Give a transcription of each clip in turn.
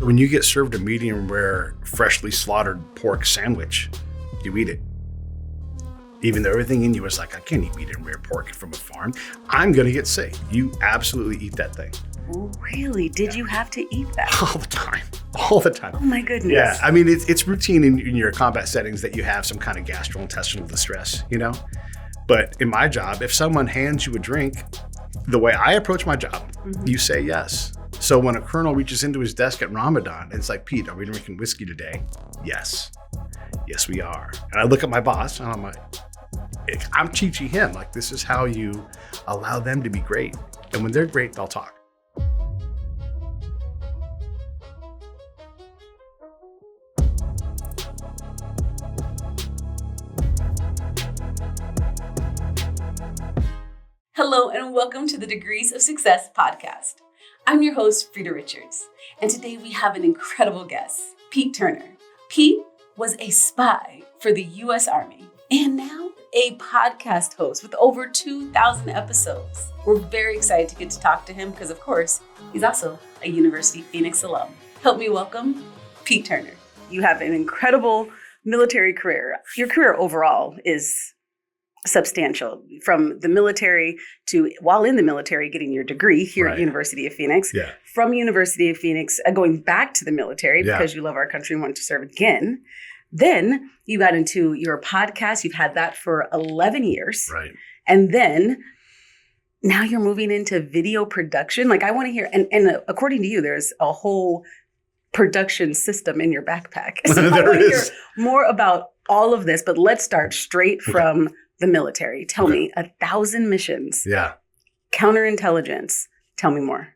When you get served a medium rare, freshly slaughtered pork sandwich, you eat it. Even though everything in you is like, I can't eat medium rare pork from a farm. I'm going to get sick. You absolutely eat that thing. Really? Did you have to eat that? All the time. All the time. Oh my goodness. Yeah. I mean, it's routine in your combat settings that you have some kind of gastrointestinal distress, you know? But in my job, if someone hands you a drink, the way I approach my job, you say yes. So when a colonel reaches into his desk at Ramadan, and it's like, Pete, are we drinking whiskey today? Yes. Yes, we are. And I look at my boss and I'm like, I'm teaching him, like, this is how you allow them to be great. And when they're great, they'll talk. Hello and welcome to the Degrees of Success podcast. I'm your host, Freda Richards, and today we have an incredible guest, Pete Turner. Pete was a spy for the U.S. Army and now a podcast host with over 2,000 episodes. We're very excited to get to talk to him because, of course, he's also a University of Phoenix alum. Help me welcome Pete Turner. You have an incredible military career. Your career overall is substantial, from the military to, while in the military, getting your degree here at University of Phoenix. Yeah. From University of Phoenix, going back to the military because you love our country and want to serve again. Then you got into your podcast. You've had that for 11 years. Right. And then now you're moving into video production. Like, I want to hear, and according to you, there's a whole production system in your backpack. So I want to hear more about all of this, but let's start straight from the military. Tell me, 1,000 missions. Yeah. Counterintelligence. Tell me more.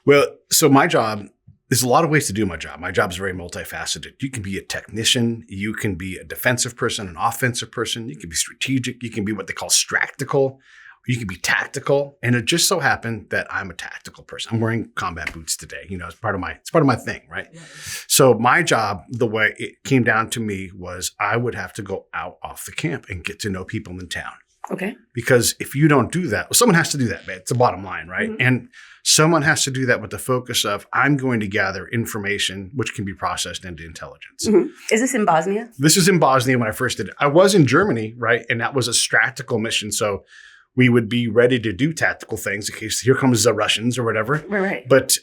Well, so my job, there's a lot of ways to do my job. My job is very multifaceted. You can be a technician. You can be a defensive person, an offensive person. You can be strategic. You can be what they call stractical. You can be tactical. And it just so happened that I'm a tactical person. I'm wearing combat boots today. You know, it's part of my thing, right? Yeah. So my job, the way it came down to me was I would have to go out off the camp and get to know people in town. Okay. Because if you don't do that, well, someone has to do that, man. It's the bottom line, right? Mm-hmm. And someone has to do that with the focus of, I'm going to gather information which can be processed into intelligence. Mm-hmm. Is this in Bosnia? This is in Bosnia when I first did it. I was in Germany, right? And that was a stractical mission. So we would be ready to do tactical things in case here comes the Russians or whatever. Right. But,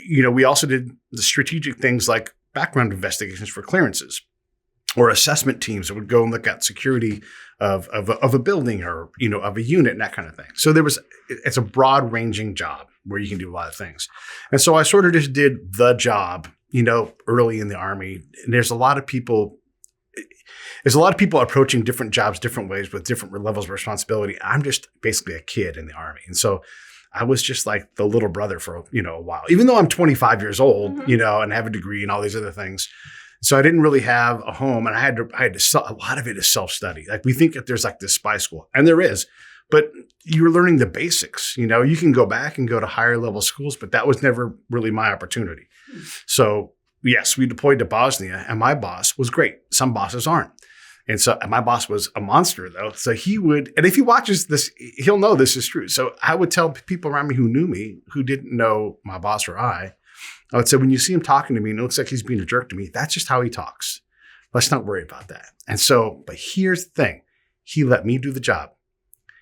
we also did the strategic things like background investigations for clearances or assessment teams that would go and look at security of a building or, of a unit and that kind of thing. So it's a broad ranging job where you can do a lot of things. And so I sort of just did the job, early in the Army. And there's a lot of people approaching different jobs different ways with different levels of responsibility. I'm just basically a kid in the Army. And so I was just like the little brother for, a while, even though I'm 25 years old, and have a degree and all these other things. So I didn't really have a home, and I had to, a lot of it is self-study. Like, we think that there's like this spy school, and there is, but you're learning the basics. You can go back and go to higher level schools, but that was never really my opportunity. So yes, we deployed to Bosnia, and my boss was great. Some bosses aren't. And so my boss was a monster, though. So he would, and if he watches this, he'll know this is true. So I would tell people around me who knew me, who didn't know my boss or I would say, when you see him talking to me and it looks like he's being a jerk to me, that's just how he talks. Let's not worry about that. And so, but here's the thing. He let me do the job.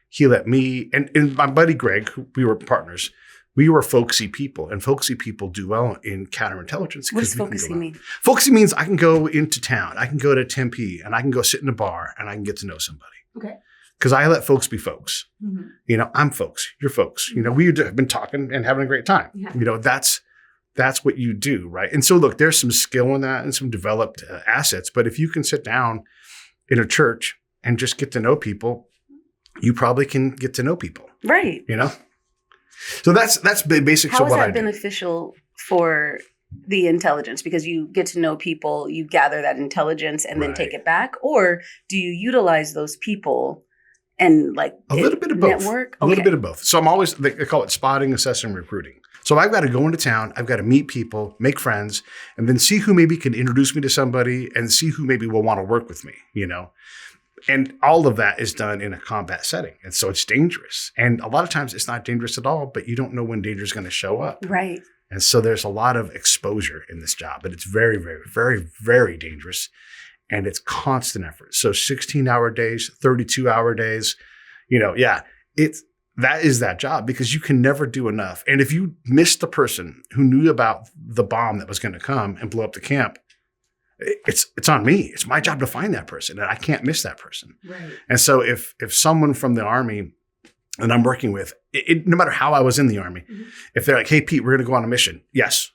He let me, and my buddy Greg, we were partners, we were folksy people, and folksy people do well in counterintelligence. What does folksy mean? Folksy means I can go into town, I can go to Tempe, and I can go sit in a bar, and I can get to know somebody. Okay. Because I let folks be folks. Mm-hmm. I'm folks, you're folks. We have been talking and having a great time. Yeah. That's what you do, right? And so, look, there's some skill in that and some developed assets. But if you can sit down in a church and just get to know people, you probably can get to know people. Right. So that's basics of what I do. How is that beneficial for the intelligence? Because you get to know people, you gather that intelligence and then take it back? Or do you utilize those people and a little bit of both? Network? A little bit of both. So I'm always, they call it spotting, assessing, recruiting. So I've got to go into town, I've got to meet people, make friends, and then see who maybe can introduce me to somebody and see who maybe will want to work with me, And all of that is done in a combat setting. And so it's dangerous. And a lot of times it's not dangerous at all, but you don't know when danger is going to show up. Right. And so there's a lot of exposure in this job, but it's very, very, very, very dangerous. And it's constant effort. So 16-hour days, 32-hour days, that is that job because you can never do enough. And if you miss the person who knew about the bomb that was going to come and blow up the camp, it's on me. It's my job to find that person, and I can't miss that person. Right. And so if someone from the Army that I'm working with, no matter how I was in the Army, if they're like, hey, Pete, we're going to go on a mission. Yes.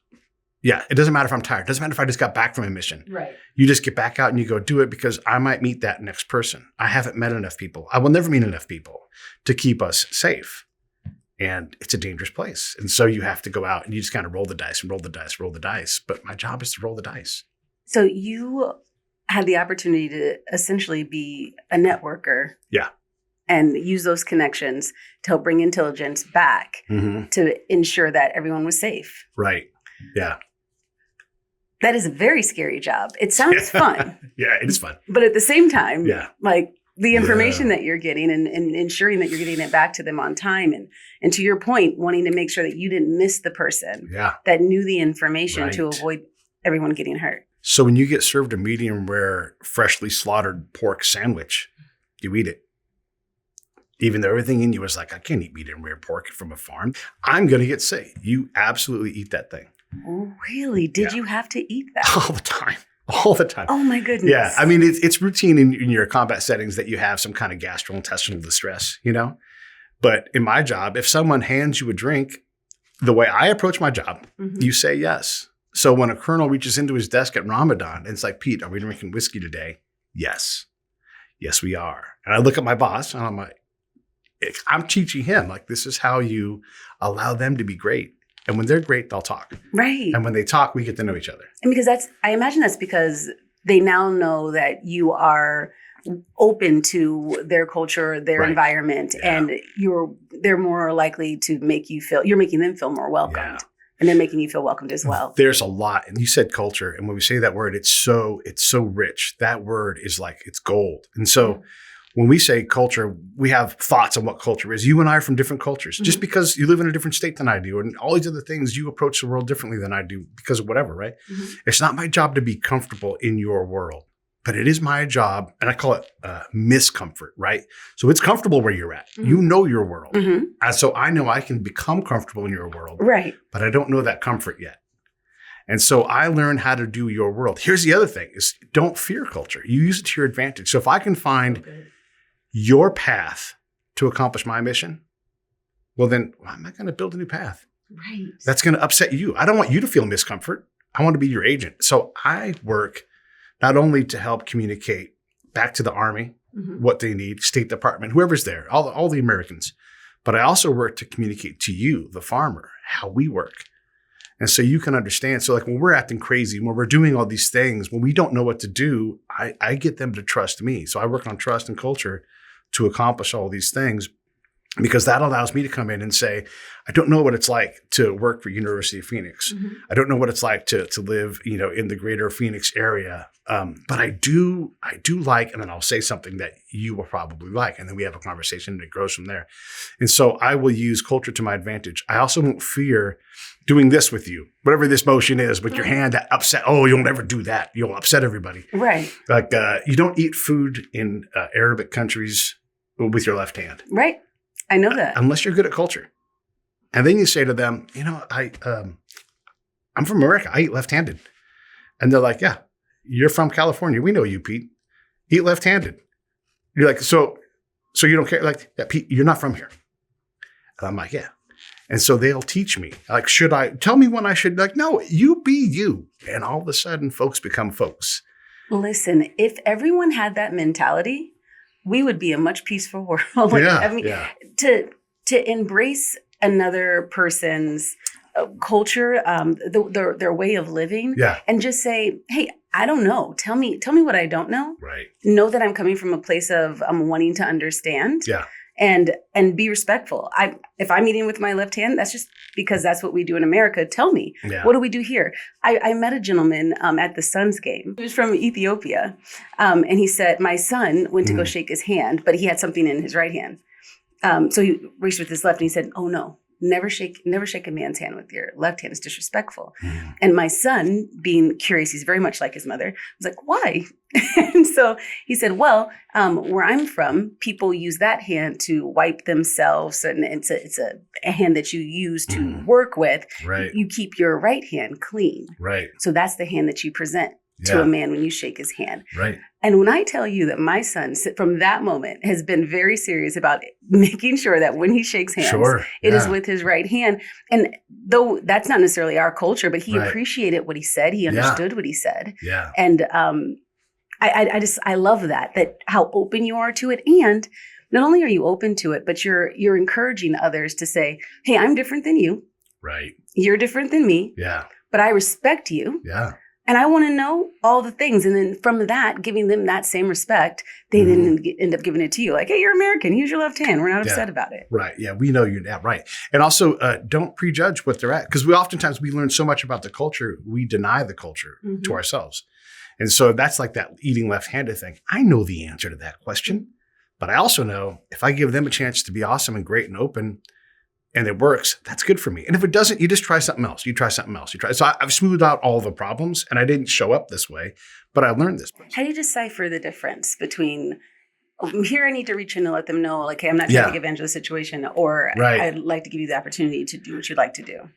Yeah. It doesn't matter if I'm tired. It doesn't matter if I just got back from a mission. Right. You just get back out and you go do it because I might meet that next person. I haven't met enough people. I will never meet enough people to keep us safe. And it's a dangerous place. And so you have to go out and you just kind of roll the dice and roll the dice, roll the dice. But my job is to roll the dice. So you had the opportunity to essentially be a networker. Yeah. And use those connections to help bring intelligence back to ensure that everyone was safe. Right. Yeah. That is a very scary job. It sounds fun. Yeah, it is fun. But at the same time, like the information Yeah. that you're getting and ensuring that you're getting it back to them on time. And to your point, wanting to make sure that you didn't miss the person that knew the information to avoid everyone getting hurt. So when you get served a medium rare, freshly slaughtered pork sandwich, you eat it. Even though everything in you is like, I can't eat medium rare pork from a farm. I'm going to get sick. You absolutely eat that thing. Oh, really? Did you have to eat that? All the time. All the time. Oh, my goodness. Yeah. I mean, it's routine in your combat settings that you have some kind of gastrointestinal distress, But in my job, if someone hands you a drink, the way I approach my job, you say yes. So when a colonel reaches into his desk at Ramadan and it's like, Pete, are we drinking whiskey today? Yes. Yes, we are. And I look at my boss and I'm like, I'm teaching him, like, this is how you allow them to be great. And when they're great, they'll talk. Right. And when they talk, we get to know each other. And because I imagine that's because they now know that you are open to their culture, their environment, and they're more likely to you're making them feel more welcomed. Yeah. And they're making you feel welcomed as well. There's a lot. And you said culture. And when we say that word, it's so rich. That word is like, it's gold. And so when we say culture, we have thoughts on what culture is. You and I are from different cultures. Just because you live in a different state than I do, and all these other things, you approach the world differently than I do because of whatever, right? It's not my job to be comfortable in your world, but it is my job, and I call it miscomfort, right? So it's comfortable where you're at. You know your world. And so I know I can become comfortable in your world, right? But I don't know that comfort yet. And so I learn how to do your world. Here's the other thing is don't fear culture. You use it to your advantage. So if I can find your path to accomplish my mission, well, then I'm not going to build a new path. Right. That's going to upset you. I don't want you to feel miscomfort. I want to be your agent. So I work not only to help communicate back to the Army what they need, State Department, whoever's there, all the Americans, but I also work to communicate to you, the farmer, how we work. And so you can understand. So like when we're acting crazy, when we're doing all these things, when we don't know what to do, I get them to trust me. So I work on trust and culture to accomplish all these things because that allows me to come in and say, I don't know what it's like to work for University of Phoenix. I don't know what it's like to live, in the greater Phoenix area. But I do like, and then I'll say something that you will probably like. And then we have a conversation and it grows from there. And so I will use culture to my advantage. I also won't fear doing this with you, whatever this motion is, with your hand that upset. Oh, you'll never do that. You'll upset everybody. Right. Like you don't eat food in Arabic countries with your left hand. Right. I know that. Unless you're good at culture. And then you say to them, I'm from America. I eat left-handed. And they're like, yeah, you're from California. We know you, Pete. Eat left-handed. You're like, so you don't care? Like, yeah, Pete, you're not from here. And I'm like, yeah. And so they'll teach me, like, tell me when I should, like, no, you be you. And all of a sudden, folks become folks. Listen, if everyone had that mentality, we would be a much peaceful world. To embrace another person's culture, their way of living, and just say, hey, I don't know. Tell me what I don't know. Right. Know that I'm coming from a place of wanting to understand. Yeah. And be respectful. If I'm eating with my left hand, that's just because that's what we do in America. Tell me, what do we do here? I met a gentleman at the Suns game. He was from Ethiopia. And he said, my son went to go shake his hand, but he had something in his right hand. So he reached with his left and he said, oh no, never shake a man's hand with your left hand. It's disrespectful. Mm. And my son, being curious, he's very much like his mother, was like, why? And so he said, well, where I'm from, people use that hand to wipe themselves. And it's a hand that you use to work with. Right. You keep your right hand clean. Right. So that's the hand that you present to a man when you shake his hand. Right. And when I tell you that my son, from that moment, has been very serious about making sure that when he shakes hands, it is with his right hand. And though that's not necessarily our culture, but he appreciated what he said. He understood what he said. Yeah. And I love that how open you are to it. And not only are you open to it, but you're encouraging others to say, hey, I'm different than you. Right. You're different than me. Yeah. But I respect you. Yeah. And I want to know all the things. And then from that, giving them that same respect, they then end up giving it to you. Like, hey, you're American. Use your left hand. We're not upset about it. Right. Yeah. We know you're that. Right. And also don't prejudge what they're at. Because oftentimes we learn so much about the culture, we deny the culture to ourselves. And so that's like that eating left-handed thing. I know the answer to that question. But I also know if I give them a chance to be awesome and great and open, and it works, that's good for me. And if it doesn't, you just try something else. You try something else. So I've smoothed out all the problems, and I didn't show up this way, but I learned this. How do you decipher the difference between, here I need to reach in and let them know, like, hey, I'm not trying to take advantage of the situation, or I'd like to give you the opportunity to do what you'd like to do?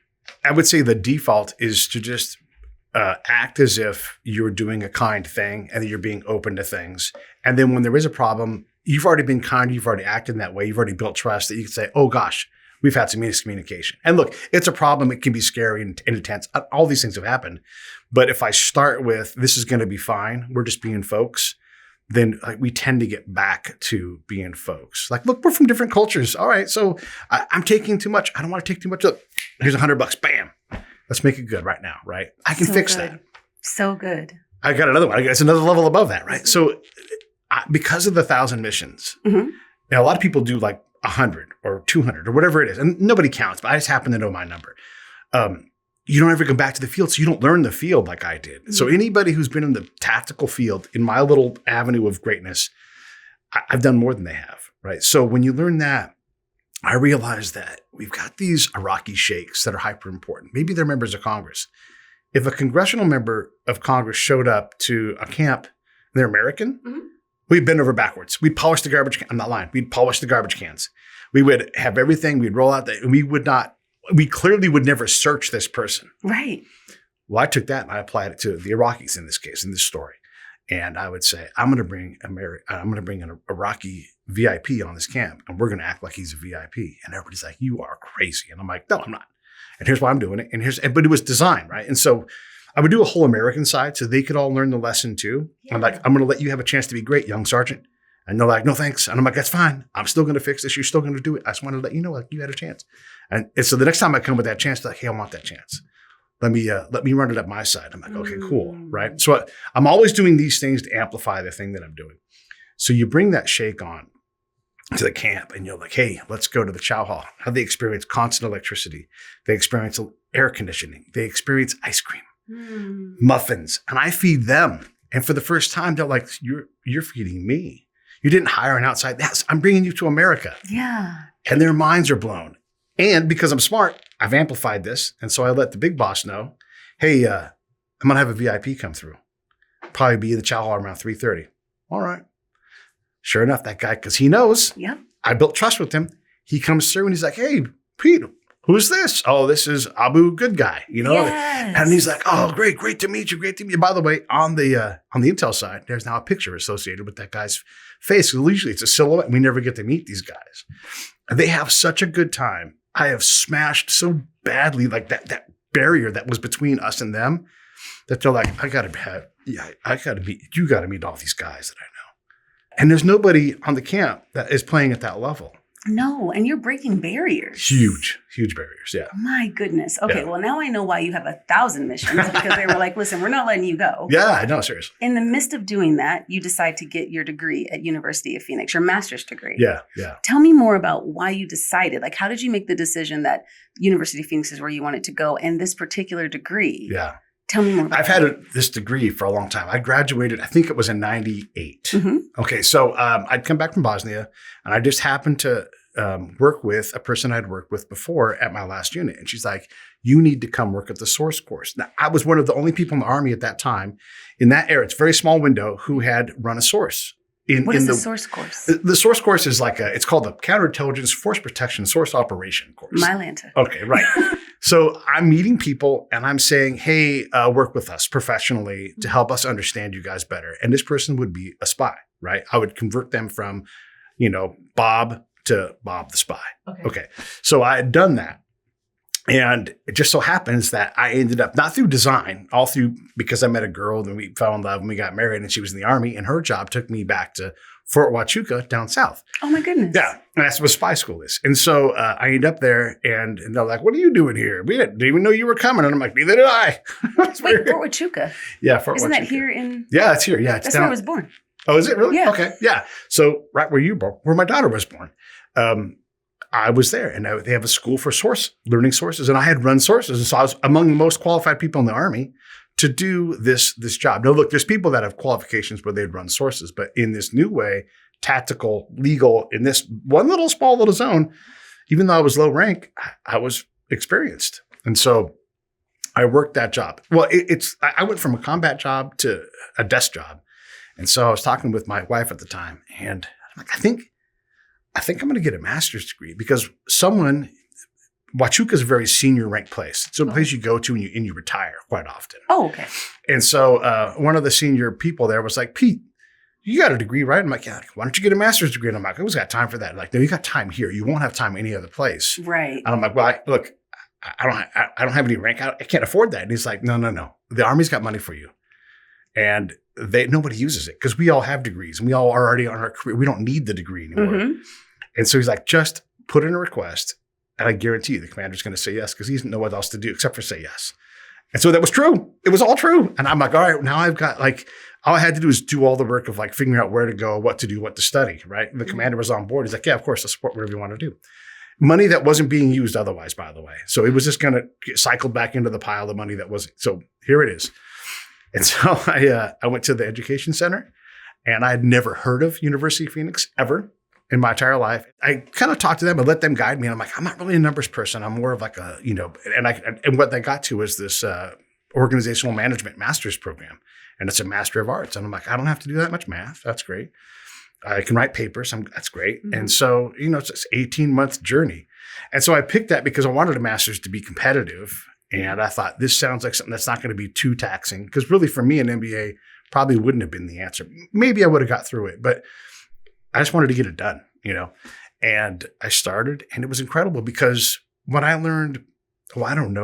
I would say the default is to just act as if you're doing a kind thing and that you're being open to things. And then when there is a problem, you've already been kind, you've already acted in that way, you've already built trust that you can say, oh gosh, we've had some miscommunication. And look, it's a problem. It can be scary and intense. All these things have happened. But if I start with, this is going to be fine, we're just being folks, then we tend to get back to being folks. Like, look, we're from different cultures. All right, so I'm taking too much. I don't want to take too much. Look, here's $100. Bam. Let's make it good right now, right? I can fix that. So good. I got another one. It's another level above that, right? So because of the 1,000 missions, now a lot of people do like 100 or 200 or whatever it is. And nobody counts, but I just happen to know my number. You don't ever come back to the field, so you don't learn the field like I did. So anybody who's been in the tactical field in my little avenue of greatness, I've done more than they have, right? So when you learn that, I realized that we've got these Iraqi sheikhs that are hyper important. Maybe they're members of Congress. If a congressional member of Congress showed up to a camp, and they're American, we'd bend over backwards. We'd polish the garbage can. I'm not lying. We'd polish the garbage cans. We would have everything. We'd roll out that. And we clearly would never search this person. Right. Well, I took that and I applied it to the Iraqis in this case, in this story. And I would say, I'm going to bring an Iraqi VIP on this camp, and we're going to act like he's a VIP. And everybody's like, you are crazy. And I'm like, no, I'm not. And here's why I'm doing it. But it was designed, right? And so I would do a whole American side so they could all learn the lesson too. Yeah. I'm like, I'm going to let you have a chance to be great, young sergeant. And they're like, no, thanks. And I'm like, that's fine. I'm still going to fix this. You're still going to do it. I just wanted to let you know, like, you had a chance. And so the next time I come with that chance, they're like, hey, I want that chance. Let me run it up my side. I'm like, okay, cool, right? So I'm always doing these things to amplify the thing that I'm doing. So you bring that sheikh on to the camp and you're like, hey, let's go to the chow hall. How they experience constant electricity. They experience air conditioning. They experience ice cream, muffins, and I feed them. And for the first time, they're like, you're feeding me. You didn't hire an outside. Yes, I'm bringing you to America. Yeah. And their minds are blown. And because I'm smart, I've amplified this. And so I let the big boss know, hey, I'm going to have a VIP come through. Probably be in the chow hall around 3:30. All right. Sure enough, that guy, because he knows, I built trust with him. He comes through and he's like, hey, Pete, who's this? Oh, this is Abu Good Guy, Yes. And he's like, oh, great to meet you. Great to meet you. By the way, on the intel side, there's now a picture associated with that guy's face. Usually it's a silhouette. We never get to meet these guys. And they have such a good time. I have smashed so badly, like that barrier that was between us and them, that they're like, you got to meet all these guys that I know. And there's nobody on the camp that is playing at that level. No, and you're breaking barriers. Huge barriers, yeah. My goodness. Okay, well, now I know why you have 1,000 missions, because they were like, listen, we're not letting you go. Yeah, I know, seriously. In the midst of doing that, you decide to get your degree at University of Phoenix, your master's degree. Yeah. Tell me more about why you decided. Like, how did you make the decision that University of Phoenix is where you wanted to go and this particular degree? Yeah. Tell me more about that. I've had this degree for a long time. I graduated, I think it was in 98. Okay, so I'd come back from Bosnia, and I just happened to work with a person I'd worked with before at my last unit. And she's like, you need to come work at the source course. Now, I was one of the only people in the Army at that time in that era, it's a very small window, who had run a source. What is the source course? The source course is it's called the Counterintelligence Force Protection Source Operation course. Mylanta. Okay, right. So I'm meeting people and I'm saying, hey, work with us professionally to help us understand you guys better. And this person would be a spy, right? I would convert them from, Bob to Bob the spy. Okay. So I had done that. And it just so happens that I ended up, not through design, all through because I met a girl, then we fell in love and we got married and she was in the Army and her job took me back to Fort Huachuca down south. Oh my goodness. Yeah. And that's what spy school is. And so I ended up there and they're like, what are you doing here? We didn't even know you were coming. And I'm like, neither did I. Wait, Fort Huachuca? Yeah, Fort Huachuca. Isn't that here in? Yeah, it's here. Yeah. It's that's down. where I was born. Oh, is it really? Yeah. Okay. Yeah. So right where you were, where my daughter was born. I was there and they have a school for learning sources. And I had run sources. And so I was among the most qualified people in the Army to do this job. Now, look, there's people that have qualifications where they'd run sources, but in this new way, tactical, legal, in this one small little zone, even though I was low rank, I was experienced. And so I worked that job. Well, I went from a combat job to a desk job. And so I was talking with my wife at the time and I'm like, I think I'm going to get a master's degree because Huachuca is a very senior ranked place. It's a place you go to and you retire quite often. Oh, okay. And so one of the senior people there was like, Pete, you got a degree, right? I'm like, yeah, why don't you get a master's degree? And I'm like, who's got time for that? Like, no, you got time here. You won't have time any other place. Right. And I'm like, well, look, I don't have any rank. I can't afford that. And he's like, no. The Army's got money for you. And nobody uses it because we all have degrees and we all are already on our career. We don't need the degree anymore. Mm-hmm. And so he's like, just put in a request and I guarantee you the commander's going to say yes because he doesn't know what else to do except for say yes. And so that was true. It was all true. And I'm like, all right, now I've got all I had to do is do all the work of figuring out where to go, what to do, what to study, right? And the commander was on board. He's like, yeah, of course, I'll support whatever you want to do. Money that wasn't being used otherwise, by the way. So it was just going to get cycled back into the pile of money that wasn't. So here it is. And so I went to the education center and I had never heard of University of Phoenix ever in my entire life. I kind of talked to them and let them guide me. And I'm like, I'm not really a numbers person. I'm more of and what they got to was this organizational management master's program. And it's a Master of Arts. And I'm like, I don't have to do that much math. That's great. I can write papers. That's great. Mm-hmm. And so, it's this 18-month journey. And so I picked that because I wanted a master's to be competitive. And I thought this sounds like something that's not going to be too taxing. Because really for me, an MBA probably wouldn't have been the answer. Maybe I would have got through it, but I just wanted to get it done, And I started and it was incredible because when I learned,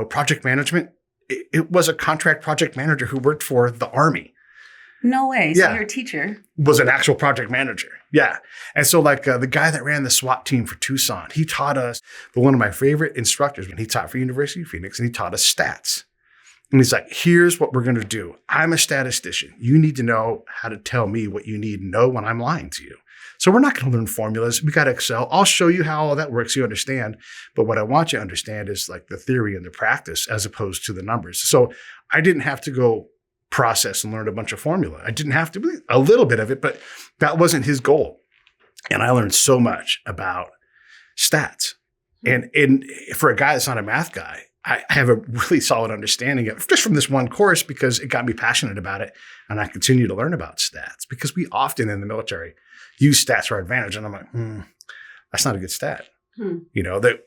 project management, it was a contract project manager who worked for the Army. No way. So your teacher was an actual project manager. Yeah. And so the guy that ran the SWAT team for Tucson, he taught us, one of my favorite instructors, when he taught for University of Phoenix and he taught us stats. And he's like, here's what we're going to do. I'm a statistician. You need to know how to tell me what you need to know when I'm lying to you. So we're not going to learn formulas. We got Excel. I'll show you how all that works. You understand. But what I want you to understand is the theory and the practice as opposed to the numbers. So I didn't have to go process and learn a bunch of formula. I didn't have to, a little bit of it, but that wasn't his goal. And I learned so much about stats. And for a guy that's not a math guy, I have a really solid understanding of just from this one course because it got me passionate about it. And I continue to learn about stats because we often in the military use stats for our advantage. And I'm like, that's not a good stat.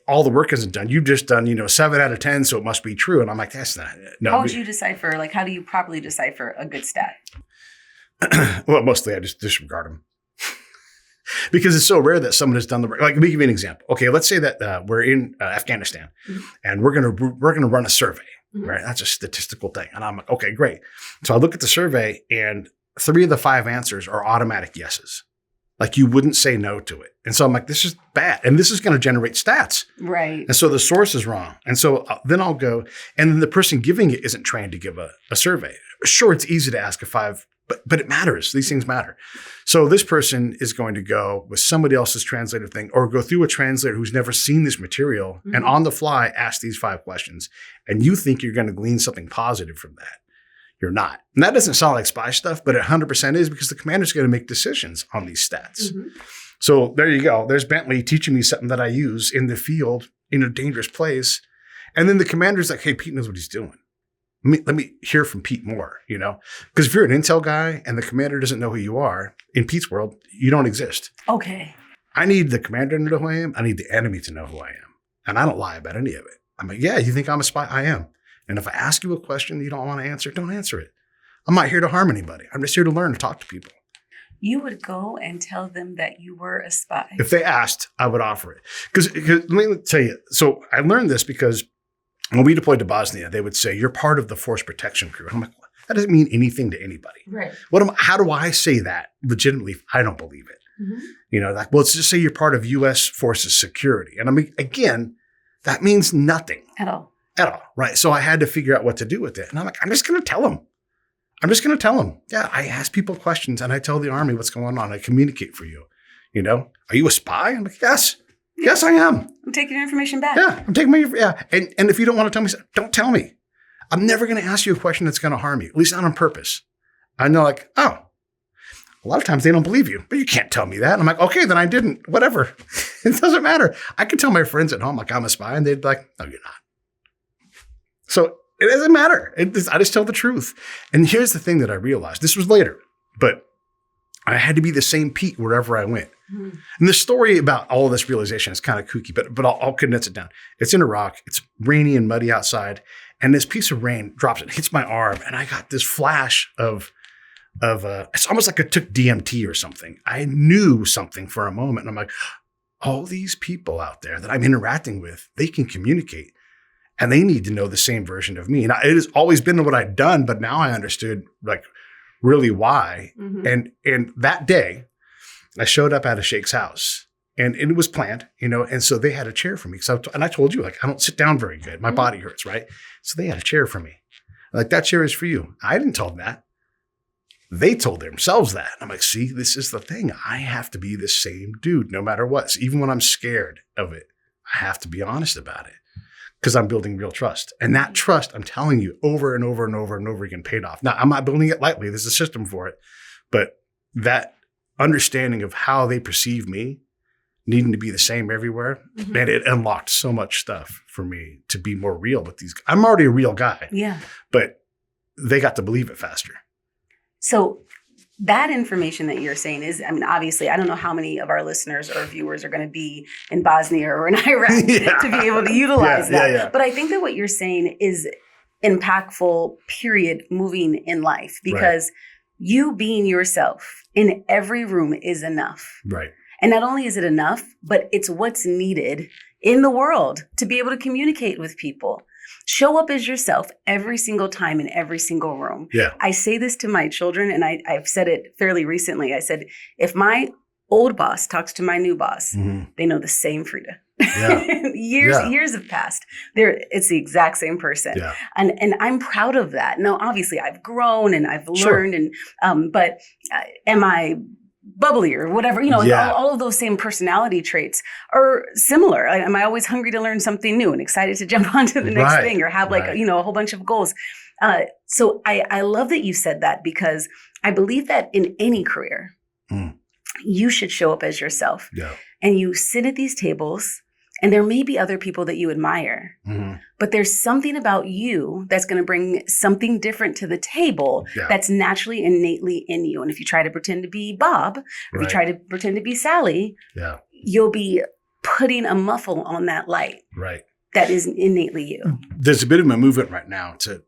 All the work isn't done. You've just done, 7 out of 10, so it must be true. And I'm like, that's not it. No. How would you decipher, how do you properly decipher a good stat? Well, mostly I just disregard them. Because it's so rare that someone has done the work. Let me give you an example. Okay, let's say that we're in Afghanistan and we're gonna run a survey, right? That's a statistical thing. And I'm like, okay, great. So I look at the survey and 3 of the 5 answers are automatic yeses. You wouldn't say no to it. And so I'm like, this is bad. And this is going to generate stats. Right. And so the source is wrong. And so then I'll go, and then the person giving it isn't trained to give a survey. Sure, it's easy to ask a 5, but it matters. These things matter. So this person is going to go with somebody else's translator thing or go through a translator who's never seen this material and on the fly ask these 5 questions. And you think you're going to glean something positive from that. You're not. And that doesn't sound like spy stuff, but it 100% is because the commander's going to make decisions on these stats. So there you go. There's Bentley teaching me something that I use in the field in a dangerous place. And then the commander's like, hey, Pete knows what he's doing. Let me hear from Pete more, because if you're an intel guy and the commander doesn't know who you are, in Pete's world, you don't exist. Okay. I need the commander to know who I am. I need the enemy to know who I am. And I don't lie about any of it. I'm like, yeah, you think I'm a spy? I am. And if I ask you a question you don't want to answer, don't answer it. I'm not here to harm anybody. I'm just here to learn and talk to people. You would go and tell them that you were a spy. If they asked, I would offer it. Because let me tell you, so I learned this because when we deployed to Bosnia, they would say, you're part of the force protection crew. And I'm like, that doesn't mean anything to anybody. Right. How do I say that legitimately? I don't believe it. Mm-hmm. Let's just say you're part of U.S. forces security. And I mean, again, that means nothing. At all. Right. So I had to figure out what to do with it. And I'm like, I'm just going to tell them. Yeah, I ask people questions and I tell the Army what's going on. I communicate for you. Are you a spy? I'm like, yes. Yes, I am. I'm taking your information back. Yeah, I'm taking And if you don't want to tell me, don't tell me. I'm never going to ask you a question that's going to harm you, at least not on purpose. I know, like, oh, a lot of times they don't believe you, but you can't tell me that. And I'm like, okay, then I didn't. Whatever. It doesn't matter. I could tell my friends at home, like, I'm a spy, and they'd be like, no, you're not. So it doesn't matter. I just tell the truth. And here's the thing that I realized. This was later, but I had to be the same Pete wherever I went. Mm-hmm. And the story about all of this realization is kind of kooky, but I'll condense it down. It's in Iraq. It's rainy and muddy outside. And this piece of rain drops, it hits my arm. And I got this flash of it's almost like I took DMT or something. I knew something for a moment. And I'm like, all these people out there that I'm interacting with, they can communicate. And they need to know the same version of me. And it has always been what I'd done, but now I understood like really why. Mm-hmm. And that day, I showed up at a Sheikh's house, and it was planned, and so they had a chair for me. And I told you, like, I don't sit down very good. My body hurts, right? So they had a chair for me. Like, that chair is for you. I didn't tell them that. They told themselves that. I'm like, see, this is the thing. I have to be the same dude no matter what. So even when I'm scared of it, I have to be honest about it because I'm building real trust. And that trust, I'm telling you, over and over and over and over again, paid off. Now, I'm not building it lightly. There's a system for it. But that understanding of how they perceive me needing to be the same everywhere, mm-hmm. and it unlocked so much stuff for me to be more real with these guys. I'm already a real guy. Yeah. But they got to believe it faster. So that information that you're saying is, I mean, obviously, I don't know how many of our listeners or viewers are going to be in Bosnia or in Iraq to be able to utilize that. Yeah. But I think that what you're saying is impactful, period, moving in life, because you being yourself in every room is enough. Right. And not only is it enough, but it's what's needed in the world to be able to communicate with people. Show up as yourself every single time in every single room. Yeah. I say this to my children, and I've said it fairly recently. I said, if my old boss talks to my new boss, mm-hmm. they know the same Freda. Yeah. Years have passed. It's the exact same person. Yeah. And I'm proud of that. Now, obviously, I've grown and I've learned, but am I bubbly or whatever, all of those same personality traits are similar. Am I always hungry to learn something new and excited to jump onto the next thing or have a whole bunch of goals? So I love that you said that, because I believe that in any career, you should show up as yourself. Yeah. And you sit at these tables, and there may be other people that you admire, mm-hmm. but there's something about you that's going to bring something different to the table that's naturally, innately in you. And if you try to pretend to be Bob, or if you try to pretend to be Sally, you'll be putting a muffle on that light. Right. That is innately you. There's a bit of a movement right now to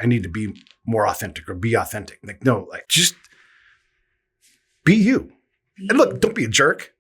I need to be more authentic or be authentic. Like, no, like just be you. And look, don't be a jerk.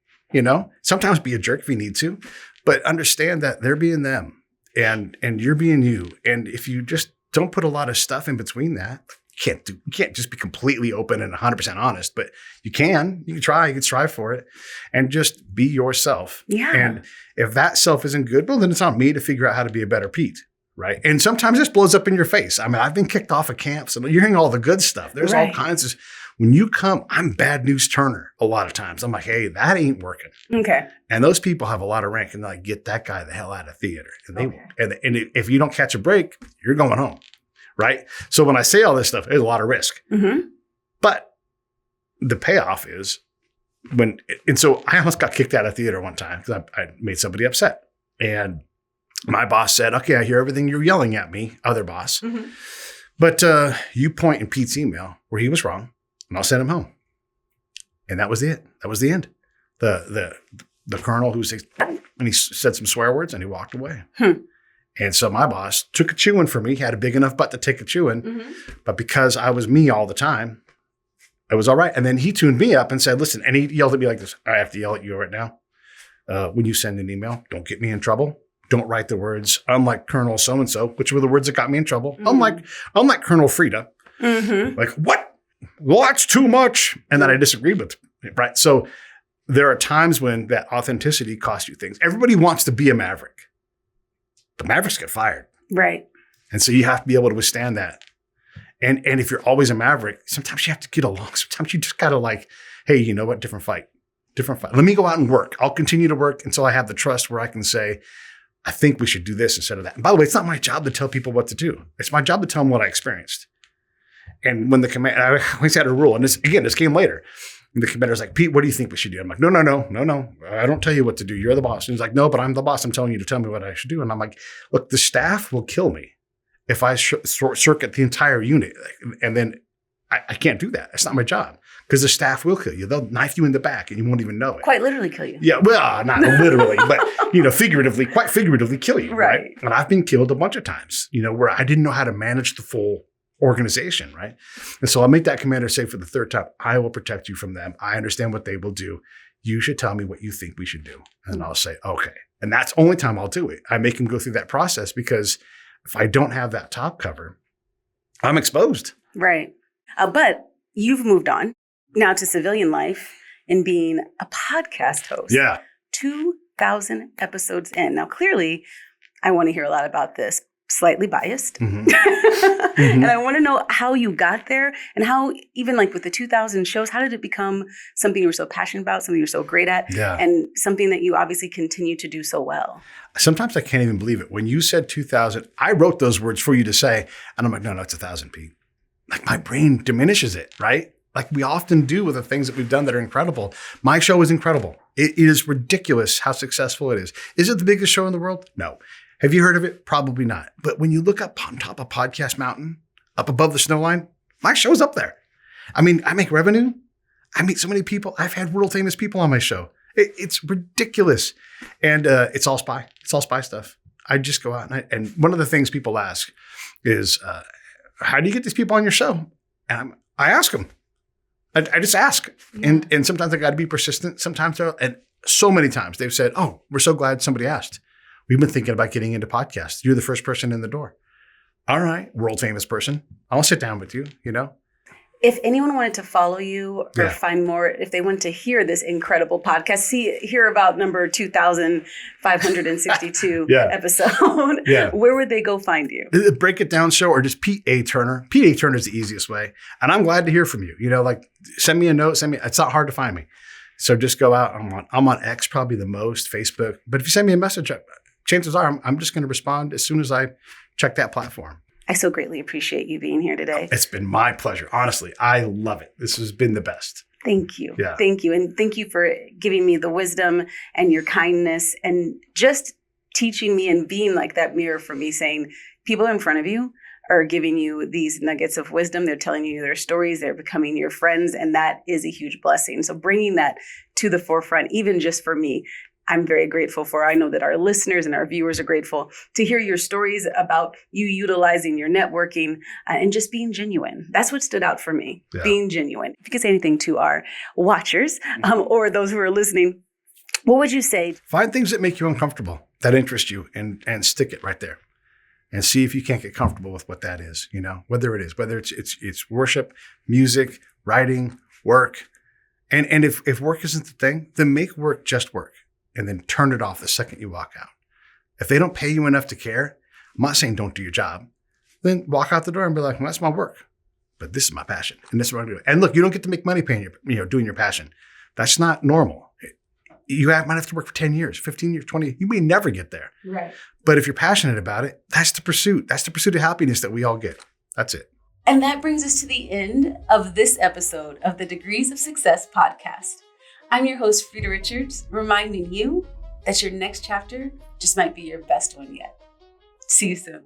Sometimes be a jerk if you need to, but understand that they're being them and you're being you. And if you just don't put a lot of stuff in between that, you can't just be completely open and 100% honest, but you can strive for it and just be yourself. Yeah. And if that self isn't good, well, then it's on me to figure out how to be a better Pete. Right. And sometimes this blows up in your face. I mean, I've been kicked off of camps and you're hearing all the good stuff. There's all kinds of. When you come, I'm bad news Turner a lot of times. I'm like, hey, that ain't working. Okay. And those people have a lot of rank, and they're like, get that guy the hell out of theater. And they and if you don't catch a break, you're going home. Right. So when I say all this stuff, there's a lot of risk. Mm-hmm. But the payoff is so I almost got kicked out of theater one time because I made somebody upset. And my boss said, okay, I hear everything you're yelling at me, other boss. Mm-hmm. But you point in Pete's email where he was wrong, and I'll send him home. And that was it. That was the end. The colonel who says, and he said some swear words, and he walked away. And so my boss took a chewing for me. He had a big enough butt to take a chewing. Mm-hmm. But because I was me all the time, it was all right. And then he tuned me up and said, listen, and he yelled at me like this. I have to yell at you right now. When you send an email, don't get me in trouble. Don't write the words, unlike Colonel so-and-so, which were the words that got me in trouble. Mm-hmm. Unlike Colonel Freda. Mm-hmm. Like, what? Well, that's too much. And then I disagreed with it, right? So there are times when that authenticity costs you things. Everybody wants to be a maverick. The Mavericks get fired. Right. And so you have to be able to withstand that. And if you're always a Maverick, sometimes you have to get along. Sometimes you just got to like, hey, you know what? Different fight. Let me go out and work. I'll continue to work until I have the trust where I can say, I think we should do this instead of that. And by the way, it's not my job to tell people what to do. It's my job to tell them what I experienced. And when the commander, I always had a rule. And this came later. And the commander's like, Pete, what do you think we should do? I'm like, no. I don't tell you what to do. You're the boss. And he's like, no, but I'm the boss. I'm telling you to tell me what I should do. And I'm like, look, the staff will kill me if I circuit the entire unit. And then I can't do that. That's not my job because the staff will kill you. They'll knife you in the back and you won't even know it. Quite literally kill you. Yeah, well, not literally, but, quite figuratively kill you. Right. And I've been killed a bunch of times, where I didn't know how to manage the full organization, right? And so I'll make that commander say for the third time, I will protect you from them. I understand what they will do. You should tell me what you think we should do. And I'll say, okay. And that's the only time I'll do it. I make him go through that process because if I don't have that top cover, I'm exposed. Right. But you've moved on now to civilian life and being a podcast host. Yeah. 2,000 episodes in. Now, clearly, I want to hear a lot about this. Slightly biased. Mm-hmm. And I want to know how you got there and how, even like with the 2,000 shows, how did it become something you were so passionate about, something you're so great at, and something that you obviously continue to do so well? Sometimes I can't even believe it. When you said 2,000, I wrote those words for you to say, and I'm like, no, it's 1,000, Pete. Like my brain diminishes it, right? Like we often do with the things that we've done that are incredible. My show is incredible. It is ridiculous how successful it is. Is it the biggest show in the world? No. Have you heard of it? Probably not. But when you look up on top of Podcast Mountain, up above the snow line, my show's up there. I mean, I make revenue. I meet so many people. I've had world famous people on my show. It's ridiculous. And it's all spy. It's all spy stuff. I just go out and one of the things people ask is, how do you get these people on your show? And I ask them. I just ask. Yeah. And sometimes I got to be persistent. Sometimes, and so many times they've said, oh, we're so glad somebody asked. We've been thinking about getting into podcasts. You're the first person in the door. All right, world famous person. I'll sit down with you, If anyone wanted to follow you or find more, if they wanted to hear this incredible podcast, hear about number 2,562 episode, where would they go find you? The Break It Down Show or just Pete A. Turner. Pete A. Turner is the easiest way. And I'm glad to hear from you. Send me a note. It's not hard to find me. So just go out. I'm on X probably the most, Facebook. But if you send me a message, chances are I'm just going to respond as soon as I check that platform. I so greatly appreciate you being here today. It's been my pleasure. Honestly, I love it. This has been the best. Thank you. Yeah. Thank you. And thank you for giving me the wisdom and your kindness and just teaching me and being like that mirror for me, saying people in front of you are giving you these nuggets of wisdom. They're telling you their stories. They're becoming your friends. And that is a huge blessing. So bringing that to the forefront, even just for me, I'm very grateful for. I know that our listeners and our viewers are grateful to hear your stories about you utilizing your networking and just being genuine. That's what stood out for me, being genuine. If you could say anything to our watchers or those who are listening, what would you say? Find things that make you uncomfortable, that interest you, and stick it right there. And see if you can't get comfortable with what that is, whether it's worship, music, writing, work. And if work isn't the thing, then make work just work. And then turn it off the second you walk out. If they don't pay you enough to care, I'm not saying don't do your job. Then walk out the door and be like, well, that's my work. But this is my passion. And this is what I'm doing. And look, you don't get to make money paying doing your passion. That's not normal. You might have to work for 10 years, 15 years, 20. You may never get there. Right. But if you're passionate about it, that's the pursuit. That's the pursuit of happiness that we all get. That's it. And that brings us to the end of this episode of the Degrees of Success podcast. I'm your host, Freda Richards, reminding you that your next chapter just might be your best one yet. See you soon.